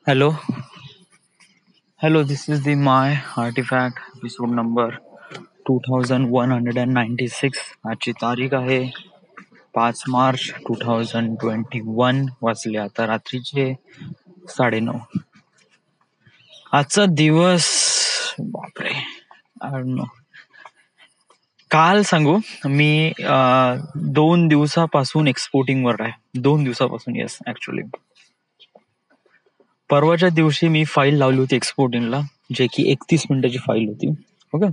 Hello, hello. This is the My Artifact episode number 2196. आजची तारीख आहे 5 मार्च 2021. वाजले आता रात्रीचे 9:30. आजचा दिवस बापरे आय डोंट नो. काल सांगू मी 2 दिवसापासून एक्सपोर्टिंग वर आहे. 2 दिवसापासून. येस, ऍक्च्युली परवाच्या दिवशी मी फाईल लावली होती एक्सपोर्टिंगला, जे की 31 मिनिटाची फाईल होती. ओके,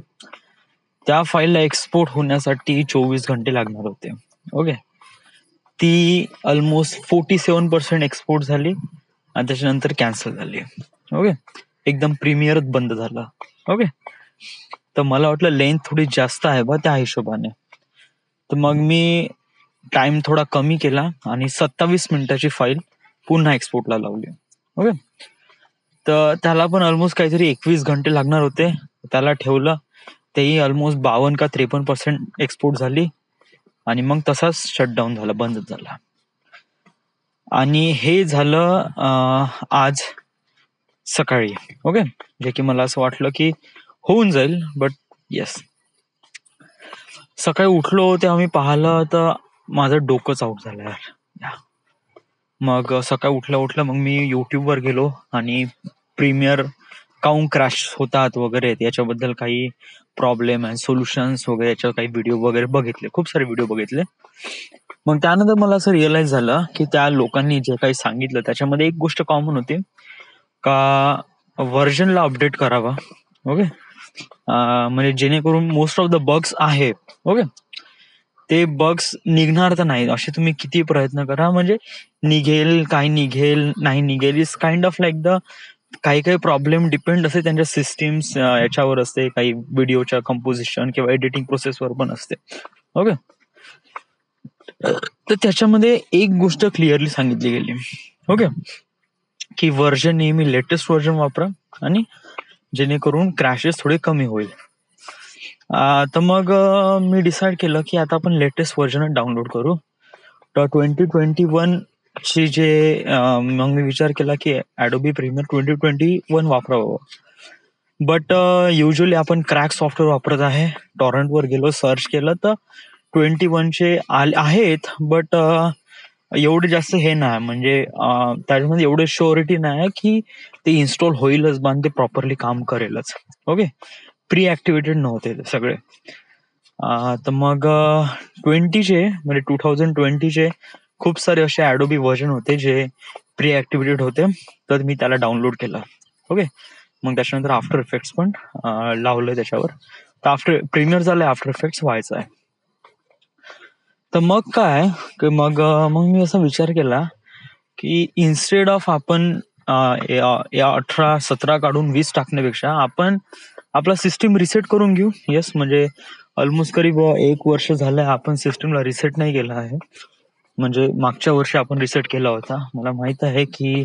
त्या फाईलला एक्सपोर्ट होण्यासाठी 24 घंटे लागणार होते. ओके, ती ऑलमोस्ट 47% एक्सपोर्ट झाली आणि त्याच्यानंतर कॅन्सल झाली. ओके, एकदम प्रीमियरच बंद झाला. ओके, तर मला वाटलं लेंथ थोडी जास्त आहे बा त्या हिशोबाने, तर मग मी टाइम थोडा कमी केला आणि 27 मिनिटाची फाईल पुन्हा एक्सपोर्टला लावली. ओके, तर त्याला पण ऑलमोस्ट काहीतरी 21 घंटे लागणार होते. त्याला ठेवलं, तेही ऑलमोस्ट 52 का 53% एक्सपोर्ट झाली आणि मग तसाच शटडाऊन झाला, बंदच झाला. आणि हे झालं आज सकाळी. ओके, जे की मला असं वाटलं की होऊन जाईल, बट येस, सकाळी उठलो तेव्हा मी पाहिलं तर माझं डोकंच आउट झालं यार. मग सकाळी उठल्या मग मी युट्यूबवर गेलो आणि प्रीमियर काऊन क्रॅश होतात वगैरे याच्याबद्दल काही प्रॉब्लेम आहे, सोल्युशन्स वगैरे याच्यावर काही व्हिडिओ वगैरे बघितले, खूप सारे व्हिडिओ बघितले. मग त्यानंतर मला असं रिअलाइज झालं की त्या लोकांनी जे काही सांगितलं त्याच्यामध्ये एक गोष्ट कॉमन होती का व्हर्जनला अपडेट करावा. ओके, म्हणजे जेणेकरून मोस्ट ऑफ द बग्स आहे, ओके, ते बग्स निघणार तर नाही. असे तुम्ही किती प्रयत्न करा, म्हणजे निघेल, काय निघेल, नाही निघेल, is kind of like the काही काही प्रॉब्लेम डिपेंड असते त्यांच्या सिस्टीम्स याच्यावर असते, काही व्हिडिओच्या कंपोजिशन किंवा एडिटिंग प्रोसेसवर पण असते. ओके, तर त्याच्यामध्ये एक गोष्ट क्लिअरली सांगितली गेली, ओके, की व्हर्जन नेहमी लेटेस्ट व्हर्जन वापरा आणि जेणेकरून क्रॅशेस थोडे कमी होईल. तर मग मी डिसाईड केलं की आता आपण लेटेस्ट व्हर्जन डाउनलोड करू. तर 2021 ची जे मग मी विचार केला की ॲडोबी प्रीमियर 2021 वापरावं. बट युजली आपण क्रॅक सॉफ्टवेअर वापरत आहे. टॉरंटवर गेलो, सर्च केलं तर 21चे आहेत, बट एवढे जास्त हे नाही, म्हणजे त्याच्यामध्ये एवढे श्युरिटी नाही की ते इन्स्टॉल होईलच बा, ते प्रॉपरली काम करेलच. ओके, प्री ऍक्टिव्हेटेड नव्हते ते सगळे. तर मग 20चे म्हणजे 2020चे खूप सारे असे ॲडोबी व्हर्जन होते जे प्री ऍक्टिव्हेटेड होते, तर मी त्याला डाउनलोड केलं. ओके, मग त्याच्यानंतर आफ्टर इफेक्ट्स पण लावलं त्याच्यावर. तर आफ्टर प्रीमियर झालंय, आफ्टर इफेक्ट्स व्हायचं आहे. तर मग काय, मग मी असा विचार केला की इन्स्टेड ऑफ आपण 18-17 काढून 20 टाकण्यापेक्षा आपण आपला सिस्टीम रिसेट करून घेऊ. येस, म्हणजे ऑलमोस्ट करीब 1 वर्ष झालंय आपण सिस्टीमला रिसेट नाही केला आहे. म्हणजे मागच्या वर्षी आपण रिसेट केला होता. मला माहित आहे की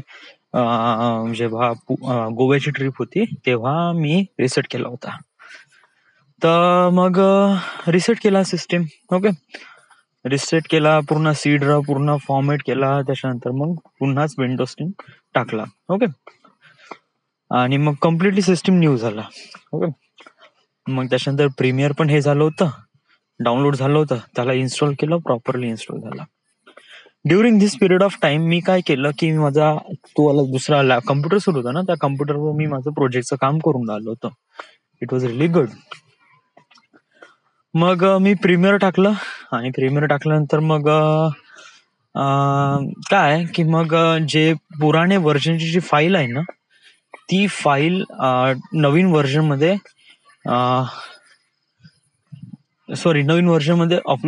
जेव्हा गोव्याची ट्रिप होती तेव्हा मी रिसेट केला होता. तर मग रिसेट केला सिस्टीम. ओके, रिसेट केला, पूर्ण सी ड्राइव्ह पूर्ण फॉर्मॅट केला, त्याच्यानंतर मग पुन्हाच विंडोज 10 टाकला. ओके, आणि मग कम्प्लिटली सिस्टीम न्यू झाला. ओके, मग त्याच्यानंतर प्रीमियर पण हे झालं होतं, डाउनलोड झालं होतं, त्याला इन्स्टॉल केलं, प्रॉपरली इन्स्टॉल झाला. During this period of time मी काय केलं की माझा तो दुसरा कम्प्युटर सुरू होता ना, त्या कम्प्युटरवर मी माझं प्रोजेक्टचं काम करून राहिलो होतं. It was really good. मग मी प्रीमियर टाकलं आणि प्रीमियर टाकल्यानंतर मग काय की मग जे पुराणे व्हर्जनची जी फाईल आहे ना, ती फाईल नवीन व्हर्जन मध्ये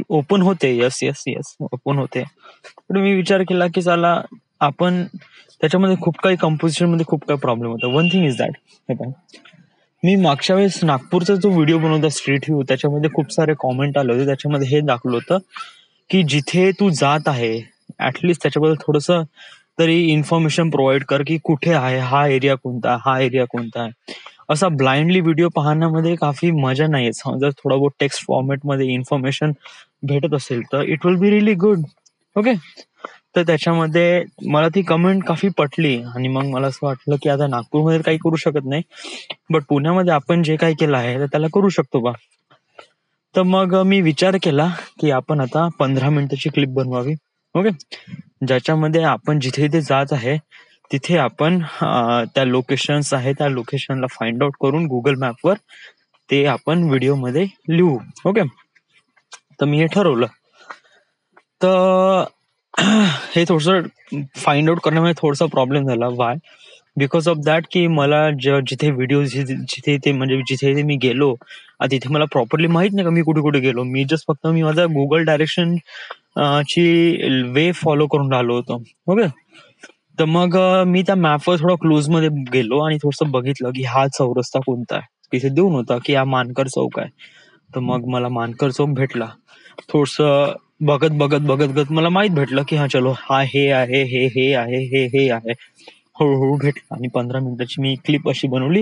ओपन होते. येस येस येस, ओपन होते. पण मी विचार केला की चला आपण त्याच्यामध्ये खूप काही कंपोजिशन मध्ये खूप काही प्रॉब्लेम होता. वन थिंग इज दॅट, हे काय, मी मागच्या वेळेस नागपूरचा जो व्हिडिओ बनवता स्ट्रीट व्ह्यू, त्याच्यामध्ये खूप सारे कॉमेंट आले होते. त्याच्यामध्ये हे दाखवलं होतं की जिथे तू जात आहे ऍटलिस्ट त्याच्याबद्दल थोडस तरी इन्फॉर्मेशन प्रोव्हाइड कर की कुठे आहे, हा एरिया कोणता, हा एरिया कोणता आहे. असा ब्लाइंडली व्हिडिओ पाहण्यामध्ये काफी मजा नाही येत. जर थोडा बहुत टेक्स्ट फॉर्मॅट मध्ये इन्फॉर्मेशन भेटत असेल तर it will be really good. Okay, तर त्याच्यामध्ये मला ती कमेंट काफी पटली आणि मग मला असं वाटलं की आता नागपूरमध्ये काही करू शकत नाही, बट पुण्यामध्ये आपण जे काही केलं आहे तर त्याला करू शकतो बा. तर मग मी विचार केला की आपण आता 15 मिनिटाची क्लिप बनवावी. ओके, ज्याच्यामध्ये आपण जिथे जिथे जात आहे तिथे आपण त्या लोकेशन्स आहे त्या लोकेशनला फाइंड आउट करून गुगल मॅपवर ते आपण व्हिडिओमध्ये लिहू. ओके, तर मी हे ठरवलं. तर हे थोडंसं फाइंड आउट करण्यामध्ये थोडासा प्रॉब्लेम झाला. वाय? बिकॉज ऑफ दॅट की मला जिथे व्हिडिओ जिथे ते म्हणजे जिथे मी गेलो तिथे मला प्रॉपरली माहित नाही का मी कुठे कुठे गेलो. मी जस्ट फक्त मी माझा गुगल डायरेक्शन ची वे फॉलो करून राहिलो होतो. ओके, तर मग मी त्या मॅपवर थोडा क्लोज मध्ये गेलो आणि थोडंसं बघितलं की हा चौरस्ता कोणता आहे. तिथे देऊन होता की हा मानकर चौक आहे. तर मग मला मानकर चौक भेटला. थोडस बघत बघत बघत बघत मला माहित भेटलं की हा चलो हा हे आहे हे आहे हे आहे. हळूहळू भेटला आणि 15 मिनिटाची मी क्लिप अशी बनवली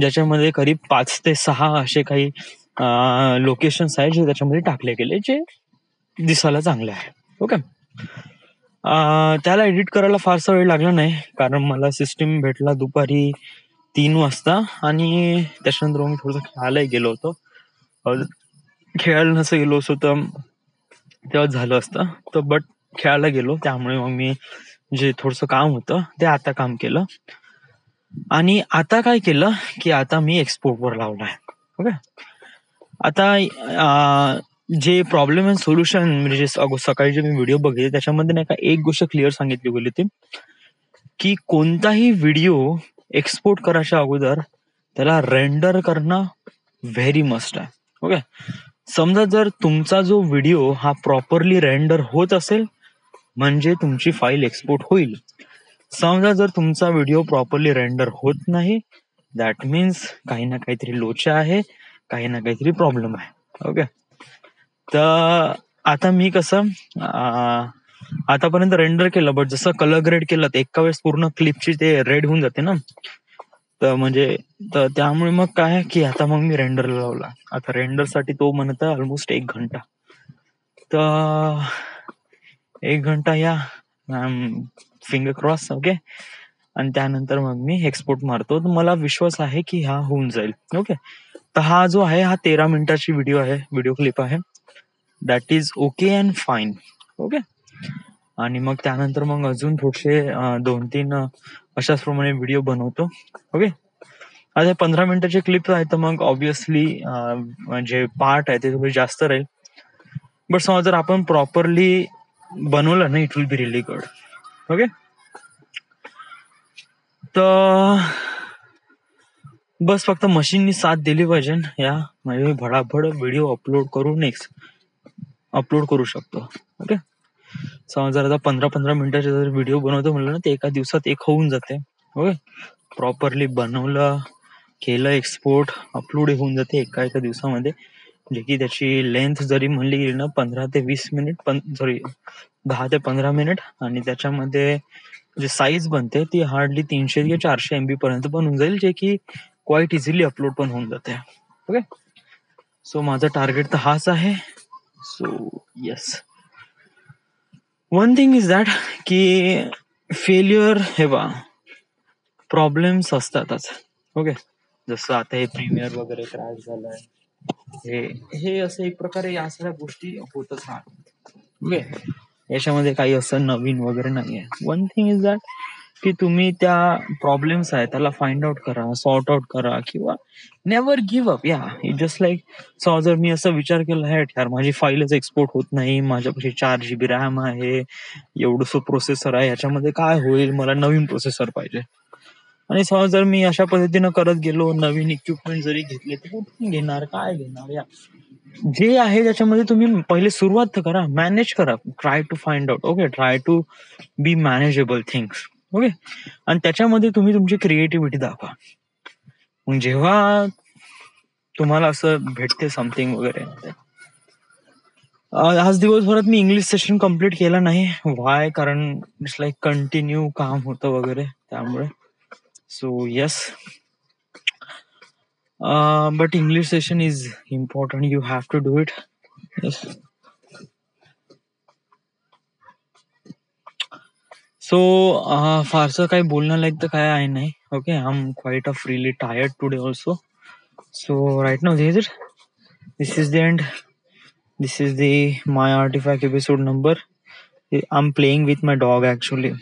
ज्याच्यामध्ये करीब 5 ते 6 असे काही लोकेशन्स आहेत जे त्याच्यामध्ये टाकले गेले जे दिसायला चांगले आहे. ओके, त्याला एडिट करायला फारसा वेळ लागला नाही कारण मला सिस्टीम भेटला दुपारी 3 वाजता आणि त्याच्यानंतर मी थोडंसं खेळायला गेलो होतो. खेळायला नसं गेलो असतो तर तेव्हा झालं असतं. तर बट खेळायला गेलो त्यामुळे मग मी जे थोडस काम होतं ते आता काम केलं आणि आता काय केलं की आता मी एक्सपोर्टवर लावलाय. ओके, आता जे प्रॉब्लेम अँड सोल्युशन म्हणजे सकाळी जे मी व्हिडिओ बघितले त्याच्यामध्ये नाही का एक गोष्ट क्लिअर सांगितली गेली होती की कोणताही व्हिडिओ एक्सपोर्ट करायच्या अगोदर त्याला रेंडर करणं व्हेरी मस्ट आहे. ओके, समजा जर तुमचा जो व्हिडिओ हा प्रॉपरली रेंडर होत असेल म्हणजे तुमची फाईल एक्सपोर्ट होईल. समजा जर तुमचा व्हिडिओ प्रॉपरली रेंडर होत नाही दॅट मीन्स काही ना काहीतरी लोचा आहे, काही ना काहीतरी प्रॉब्लेम आहे. ओके, तर आता मी कसं आतापर्यंत रेंडर केलं बट जसं कलर ग्रेड केलं तर एका वेळेस पूर्ण क्लिपची ते रेड होऊन जाते ना. तर म्हणजे तर त्यामुळे मग काय की आता मग मी रेंडरला लावला. आता रेंडरसाठी तो म्हणत आहे ऑलमोस्ट 1 घंटा. तर 1 घंटा या फिंगर क्रॉस. ओके, आणि त्यानंतर मग मी एक्सपोर्ट मारतो. तर मला विश्वास आहे की हा होऊन जाईल. ओके, तर हा जो आहे हा 13 मिनिटाची व्हिडिओ क्लिप आहे. That is okay and fine. Okay, आणि मग त्यानंतर मग अजून थोडेसे 2-3 अशाच प्रमाणे व्हिडिओ बनवतो. ओके, आता 15 मिनिटाची क्लिप आहे तर मग ऑब्विसली जे पार्ट आहे ते थोडे जास्त राहील. बट समजा जर आपण प्रॉपरली बनवलं ना it will be really good. Okay, तर बस फक्त मशीननी साथ दिली पाहिजे या म्हणजे भडाभड व्हिडिओ अपलोड करू शकतो. ओके, समजा जर आता 15 मिनिटाचे जर व्हिडिओ बनवतो म्हणलं ना ते एका दिवसात एक होऊन जाते. ओके, प्रॉपरली बनवलं केलं एक्सपोर्ट अपलोड होऊन जाते एका दिवसामध्ये. जे की त्याची लेंथ जरी म्हणली गेली ना 15 ते 20 मिनिट 10 ते 15 मिनिट आणि त्याच्यामध्ये जे साईज बनते ती हार्डली 300 ते 400 MB पर्यंत बनून जाईल जे की क्वाईट इझिली अपलोड पण होऊन जाते. ओके, सो माझा टार्गेट तर हाच आहे. So yes, one thing is that की फेल्युअर हे बा प्रॉब्लेम्स असतातच. ओके, जसं आता हे प्रीमियर वगैरे क्रॅश झालंय हे असं एक प्रकारे या सगळ्या गोष्टी होतच राहतात. ओके, याच्यामध्ये काही असं नवीन वगैरे नाहीये. वन थिंग इज दॅट की तुम्ही त्या प्रॉब्लेम्स आहे त्याला फाइंड आउट करा, सॉर्ट आउट करा किंवा नेव्हर गिव्ह अप. या इट जस्ट लाईक सो जर मी असा विचार केला आहे यार माझी फाईलच एक्सपोर्ट होत नाही, माझ्यापाशी 4 GB रॅम आहे, एवढंसं प्रोसेसर आहे, याच्यामध्ये काय होईल, मला नवीन प्रोसेसर पाहिजे. आणि समज जर मी अशा पद्धतीनं करत गेलो नवीन इक्विपमेंट जरी घेतले तर कुठून घेणार काय घेणार. या जे आहे त्याच्यामध्ये तुम्ही पहिले सुरुवात तर करा, मॅनेज करा, try to find out. Okay, try to be manageable things. Okay, आणि त्याच्यामध्ये तुम्ही तुमची क्रिएटिव्हिटी दाखवा. मग जेव्हा तुम्हाला असं भेटते समथिंग वगैरे. आज दिवसभरात मी इंग्लिश सेशन कम्प्लीट केला नाही. वाय? कारण इट्स लाईक कंटिन्यू काम होतं वगैरे त्यामुळे. So yes, but English session is important. You have to do it. Yes. So फारसं काही बोलण्यालायक तर काय आहे नाही. Okay, I am quite a freely tired today also. So right now this is the end. This is the my artifact episode number. I'm playing with my dog actually.